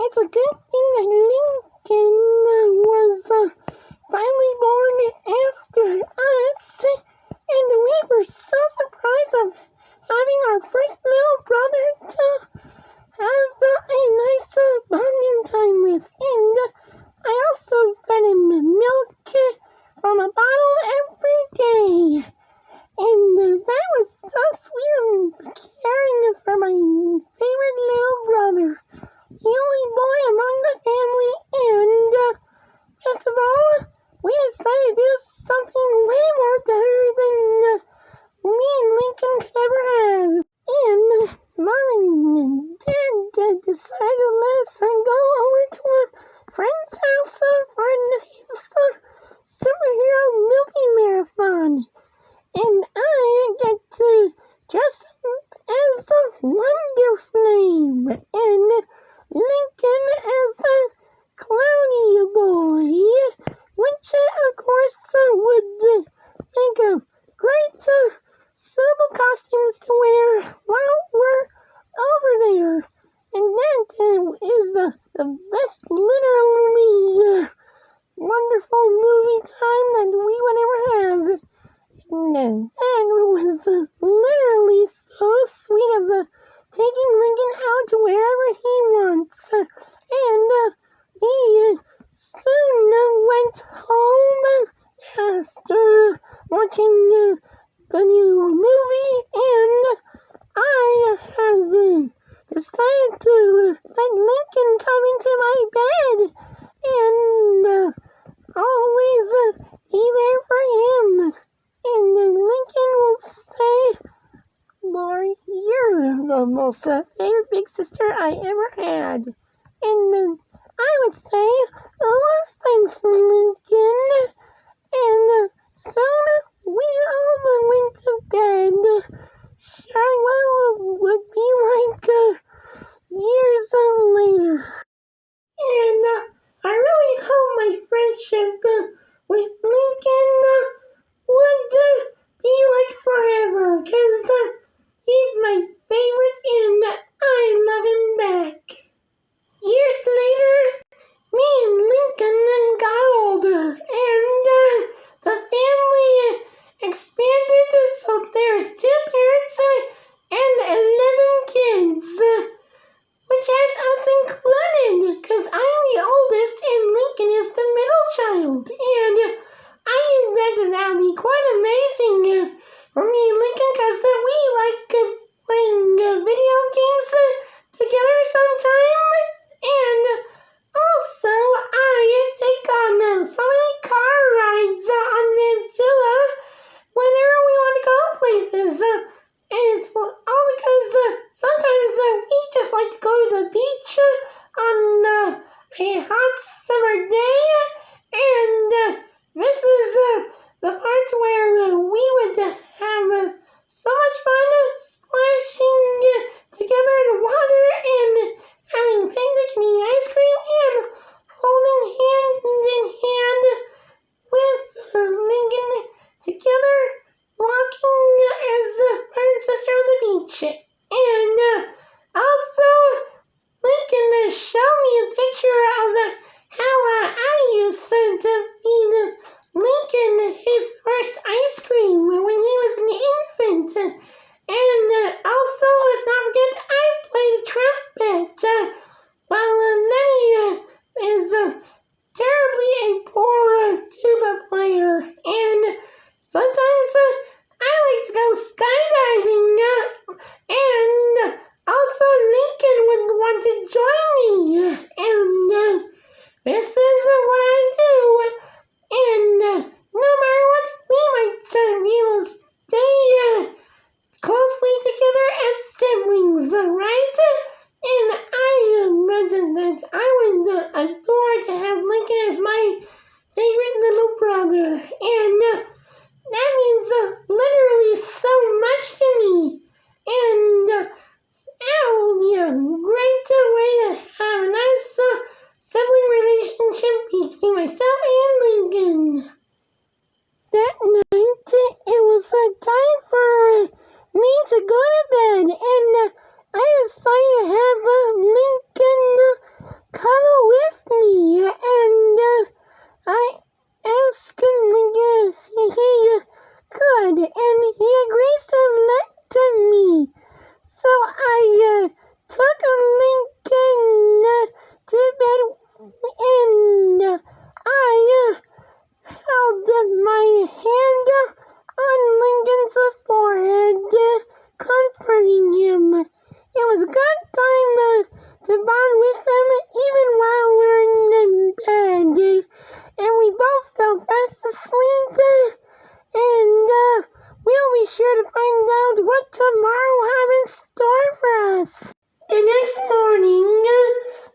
It's a good thing that Lincoln was finally born after us, and we were so surprised of having our first little brother to have a nice bonding time with. And I also fed him milk from a bottle every day. And that was so sweet and caring for my favorite little brother, the only boy among the family. And best of all, we decided to do something way more better than me and Lincoln could ever have. And Mom and Dad decided to let us go over to a friend's house for a nice superhero movie marathon. And I get to dress up as a Wonder Flame, and Lincoln as a Cloudy Boy, which of course would make a great suitable costumes to wear while we're over there. And that is the best, literally wonderful movie time that we would ever have. And that was literally so sweet of taking Lincoln out to wherever he wants. And we soon went home after watching the new movie, and I have decided to let Lincoln come into my bed and always be there for him. And then Lincoln will say, Lori, you're the most favorite big sister I ever had. And then I would say, oh, thanks, Lincoln. And soon we all went to bed. Charlotte would be like years later. And I really hope my friendship with Lincoln would be like forever, because he's my favorite and I love him back. Years later, me and Lincoln got older, and the family expanded, so there's 2 parents and 11 kids, which has us included, because I'm the oldest and Lincoln is the middle child. And I bet that would be quite amazing for me and Lincoln, because we like playing video games together sometime. And also, I take on so many car rides on Vanzilla whenever we want to go places. And it's all because sometimes we just like to go to the beach on a hot summer day. And this is the part where we would have so much fun splashing together in the water and having picnic and eating ice cream and holding hand in hand with Lincoln together, walking as brother and sister on the beach. And also, Lincoln showed me a picture of how I used to feed Lincoln his first ice cream when he was an infant. And also, let's not forget, I played trumpet while Lenny is terribly a poor tuba player. And sometimes I like to go skydiving, and also Lincoln would want to join me. And this is what I do. And no matter what, we might be able to stay closely together as siblings, right? And I imagine that I would adore to have Lincoln as my favorite little brother. And that means literally so much to me. And that will be a great way to have a nice sibling relationship between myself and Lincoln. That night, it was time for me to go to bed, and I decided to have Lincoln to bond with them even while we're in bed. And we both fell fast asleep. And we'll be sure to find out what tomorrow will have in store for us. The next morning,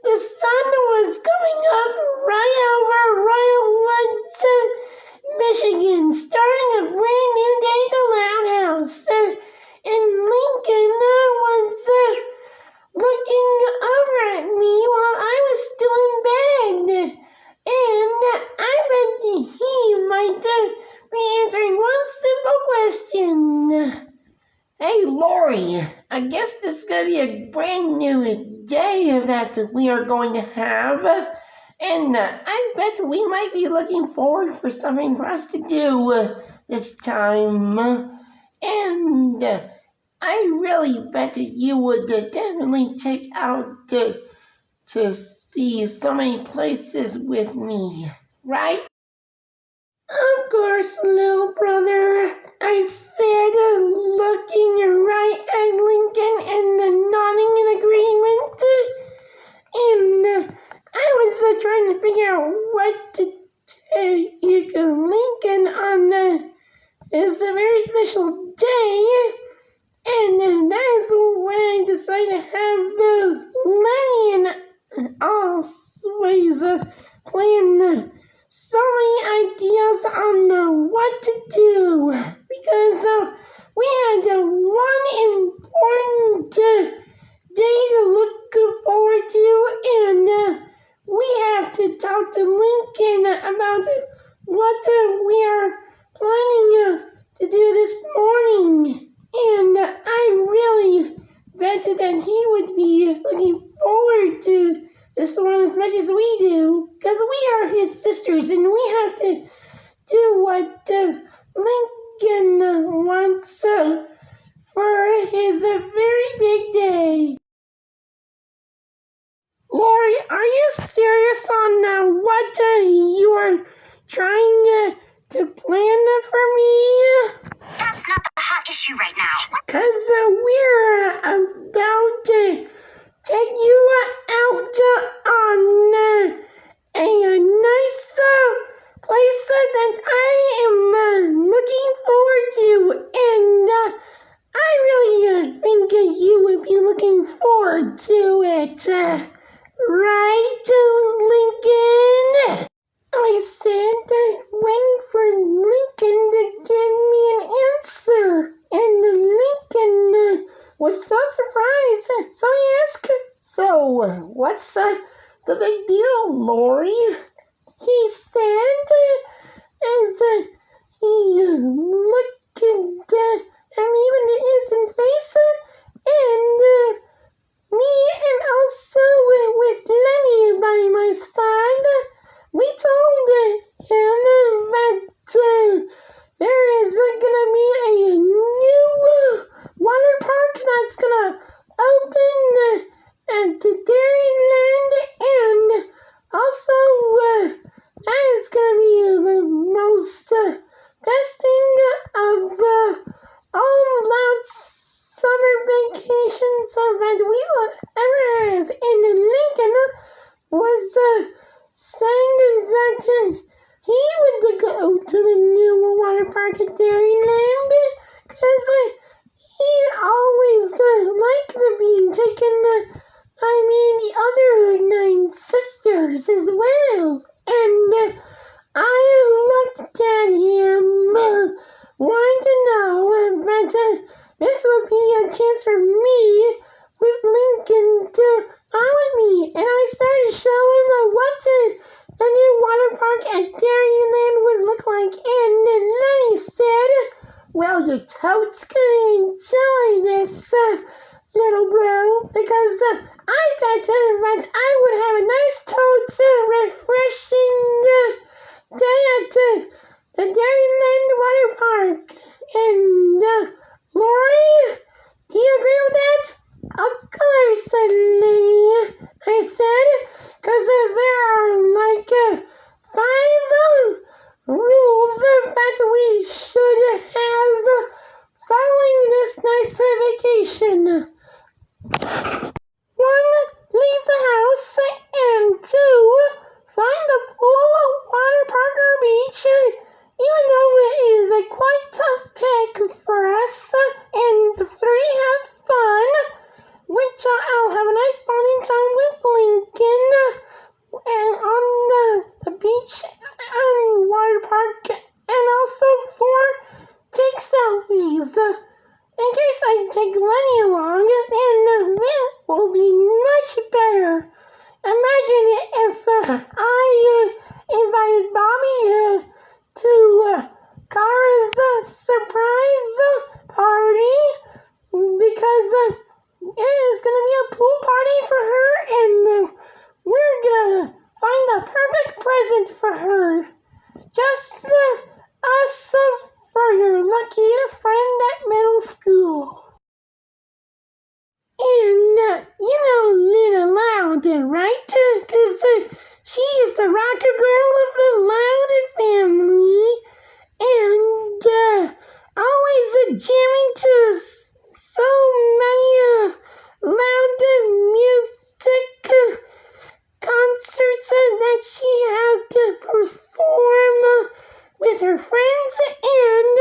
the sun was coming up right over Royal Woods, Michigan, starting a brand new day at the Loud House. And Lincoln was looking over at me while I was still in bed. And I bet he might be answering one simple question. Hey, Lori, I guess this is going to be a brand new day that we are going to have. And I bet we might be looking forward for something for us to do this time. And I really bet that you would definitely take out to see so many places with me, right? Of course, little brother, I said, looking right at Lincoln and nodding in agreement. And I was trying to figure out what to take Lincoln on this very special day. And that is when I decided to have Lenny and always plan so many ideas on what to do, because we had one important day to look forward to, and we have to talk to Lincoln about what we are planning to do this morning. And I really bet that he would be looking forward to this one as much as we do, because we are his sisters and we have to do what Lincoln wants for his very big day. Lori, are you serious on what you are trying to plan for me? That's not the hot issue right now. Because we're about to take you out on a nice place that I am looking forward to. And I really think you would be looking forward to it. Right, Lincoln? I said waiting for Lincoln to give me an answer. And Lincoln was so surprised. So he asked, so what's the big deal, Lori? He said, as he looked at me in his face, and me and also with Lenny by my side, we told him that there is gonna be a new water park that's gonna open at Dairyland, and also that is gonna be the most best thing of all Loud summer vacations that we will ever have. And Lincoln was saying that he would go to the new water park at Dairyland, because he always liked being taken by the other 9 sisters as well. And I looked at him, wanting to know that this would be a chance for me with Lincoln to bond with me. And I started to show him what the new water park at Dairyland would look like. And then he said, well, you're totes gonna enjoy this, little bro, because I bet that I would have a nice totes refreshing day at the Dairyland water park. And Lori, do you agree with that? Of course, Lenny, I said, because there are 5 rules that we should have following this nice vacation. 1, leave imagine if I invited Bobby to Kara's surprise party because it is going to be a pool party for her and we're going to find the perfect present for her. Just us for your lucky friend at middle school. And, Luna Loudon, right? Because she is the rocker girl of the Loudon family. And always jamming to so many Loudon music concerts that she had to perform with her friends. And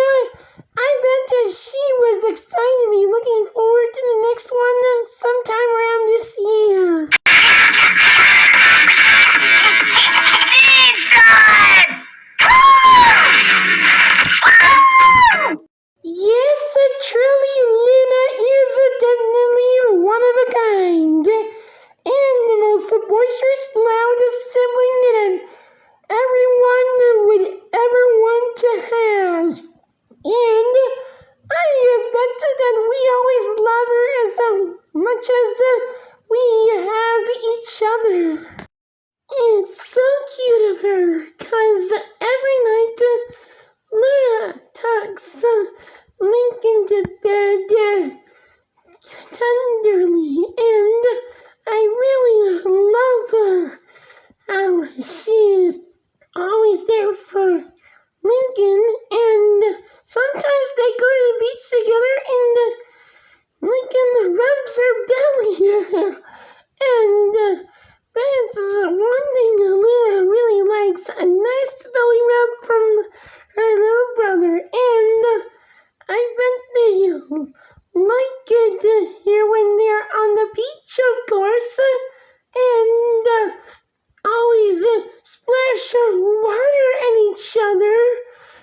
I bet she was excited to be looking forward to the next one sometime around this year. Yes, truly, Luna is definitely one of a kind. And the most boisterous, loudest sibling that everyone would ever want to have. And I bet that we always love her as much as we have each other. It's so cute of her, 'cause every night Luna tucks Lincoln to bed tenderly, and I really love how she is always there for Lincoln, and sometimes they go to the beach together and Lincoln rubs her belly. And that's one thing Luna really likes, a nice belly rub from her little brother. And I bet they like it here when they're on the beach, of course. And always splash water at each other,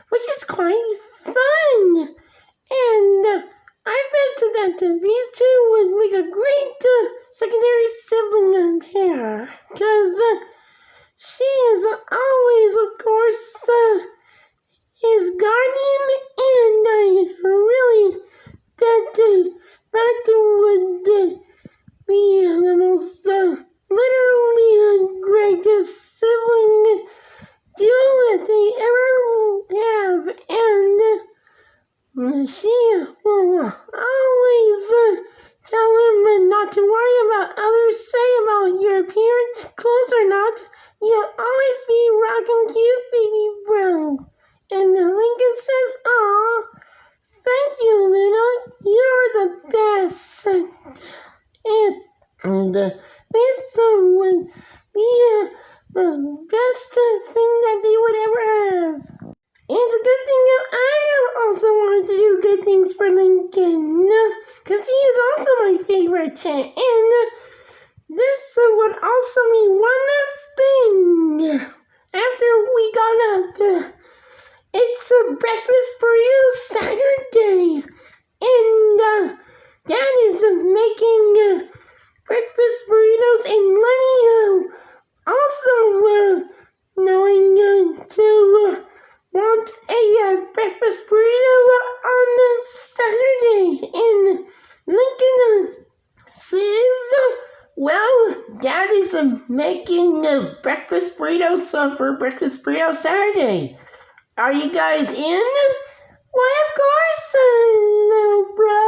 which is quite fun. And I bet that these two would make a great secondary sibling pair, because she is always, of course, his guardian, and I really bet that would be the most literally greatest sibling duo that they ever have, and she will always tell him not to worry about others say about your appearance, clothes or not. You'll always be rockin' cute, baby bro. And Lincoln says, "Aw, thank you, Luna. You're the best." And this would be the best thing that they would ever have. It's a good thing that I also wanted to do good things for Lincoln, because he is also my favorite. And this would also be one thing after we got up. It's a breakfast burrito Saturday, and Dad is making breakfast burritos, and Lenny also knowing to want a breakfast burrito on Saturday. And Lincoln says, well, Dad is making breakfast burritos for breakfast burrito Saturday. Are you guys in? Why, of course, little bro.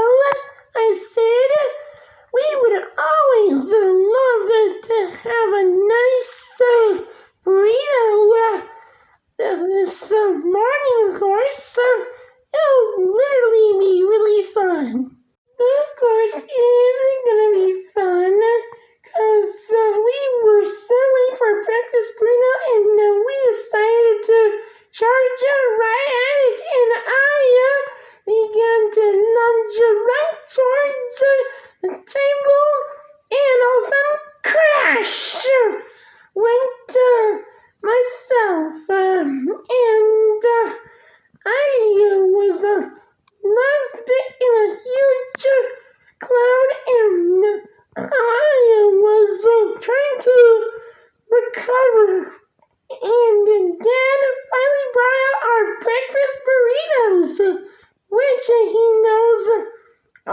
I said we would always love to have a nice burrito this morning, of course. It'll literally be really fun. Of course, it isn't gonna be fun, because we were sitting for breakfast burrito, and we decided to charge right at it, and I began to lunge right towards the table, and all of a sudden, crash! Went myself, and I was left in a huge cloud, and I was trying to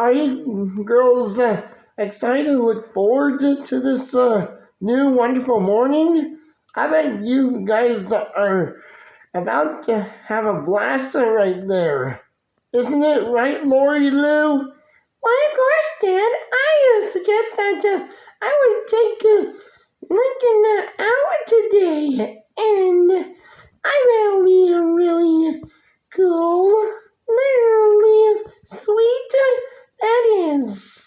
are you girls excited to look forward to this new wonderful morning? I bet you guys are about to have a blast right there. Isn't it right, Lori Lou? Why, of course, Dad. I suggest that I would take Lincoln out today, and I will be really cool, literally sweet, that is.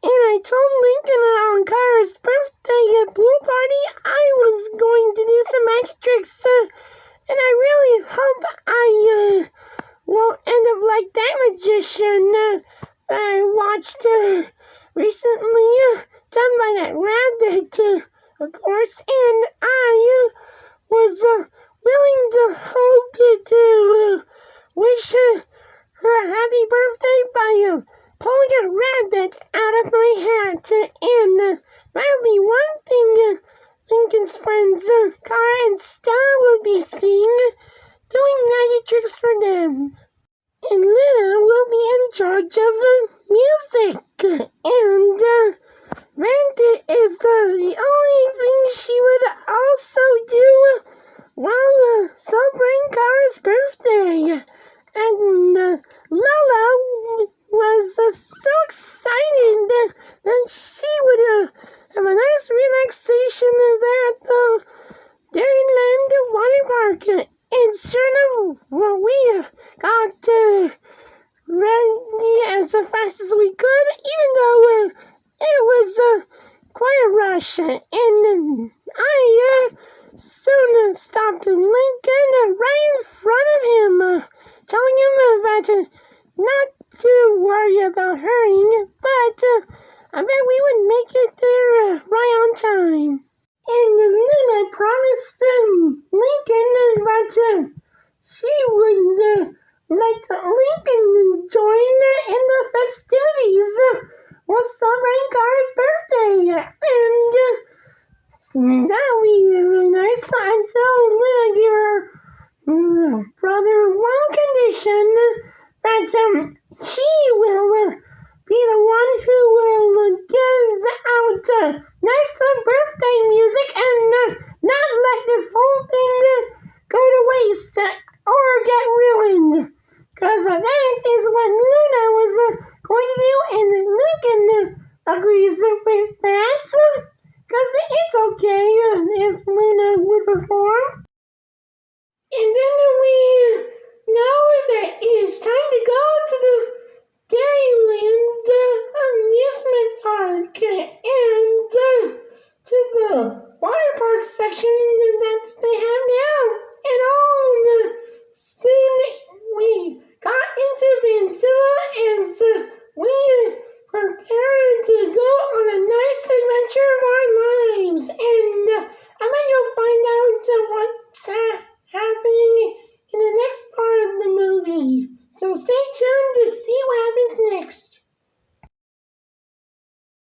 And I told Lincoln on Kara's birthday blue party I was going to do some magic tricks, and I really hope I won't end up like that magician I watched recently, done by that rabbit, of course, and I was willing to hope to wish her a happy birthday by pulling a rabbit out of my hat, and that'll be one thing Lincoln's friends, Kara and Stella, will be seeing, doing magic tricks for them. And Luna will be in charge of music, and that is the only thing she would also do while celebrating Kara's birthday. And Lola was so excited that she would have a nice relaxation there at the Dairyland Water Park. And sure enough, well, we got ready as fast as we could, even though it was quite a rush. And I soon stopped Lincoln right in front of him, telling him that not to worry about hurrying, but I bet we would make it there right on time. And Luna promised Lincoln that she would let Lincoln join in the festivities while celebrating Kara's birthday. And that would be really nice until Luna gave her brother one condition, that she will be the one who will give out nice birthday music and not let this whole thing go to waste or get ruined. Because that is what Luna was going to do, and Lincoln agrees with that. Because it's okay if Luna would perform.